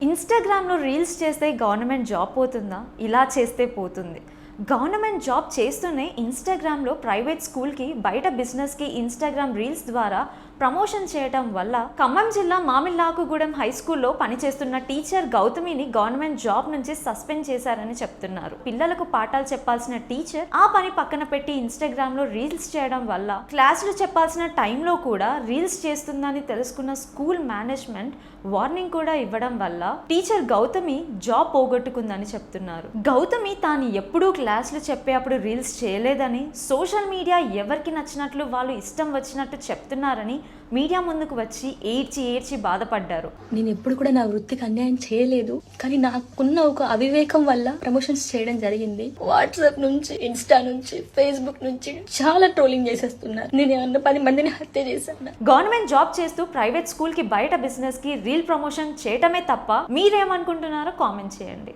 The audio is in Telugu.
ఇన్స్టాగ్రామ్లో రీల్స్ చేస్తే గవర్నమెంట్ జాబ్ పోతుందా? ఇలా చేస్తే పోతుంది. గవర్నమెంట్ జాబ్ చేస్తూనే ఇన్స్టాగ్రామ్లో ప్రైవేట్ స్కూల్కి, బయట బిజినెస్కి ఇన్స్టాగ్రామ్ రీల్స్ ద్వారా ప్రమోషన్ చేయడం వల్ల ఖమ్మం జిల్లా మామిళ్ళాకుగూడెం హై స్కూల్లో పనిచేస్తున్న టీచర్ గౌతమిని గవర్నమెంట్ జాబ్ నుంచి సస్పెండ్ చేశారని చెప్తున్నారు. పిల్లలకు పాఠాలు చెప్పాల్సిన టీచర్ ఆ పని పక్కన పెట్టి ఇన్స్టాగ్రామ్లో రీల్స్ చేయడం వల్ల క్లాసులు చెప్పాల్సిన టైంలో కూడా రీల్స్ చేస్తుందని తెలుసుకున్న స్కూల్ మేనేజ్మెంట్ వార్నింగ్ కూడా ఇవ్వడం వల్ల టీచర్ గౌతమి జాబ్ పోగొట్టుకుందని చెప్తున్నారు. గౌతమి తాను ఎప్పుడూ క్లాసులు చెప్పేటప్పుడు రీల్స్ చేయలేదని, సోషల్ మీడియా ఎవరికి నచ్చినట్లు వాళ్ళు ఇష్టం వచ్చినట్టు చెప్తున్నారని మీడియా ముందుకు వచ్చి ఏడ్చి బాధపడ్డారు. నేను ఎప్పుడు కూడా నా వృత్తికి అన్యాయం చేయలేదు, కానీ నాకున్న ఒక అవివేకం వల్ల ప్రమోషన్స్ చేయడం జరిగింది. వాట్సాప్ నుంచి, ఇన్స్టా నుంచి, ఫేస్బుక్ నుంచి చాలా ట్రోలింగ్ చేసేస్తున్నారు. నేను ఏమన్నా 10 మందిని హత్య చేశాను. గవర్నమెంట్ జాబ్ చేస్తూ ప్రైవేట్ స్కూల్ కి, బయట బిజినెస్ కి రీల్ ప్రమోషన్ చేయటమే తప్ప మీరేమనుకుంటున్నారో కామెంట్ చేయండి.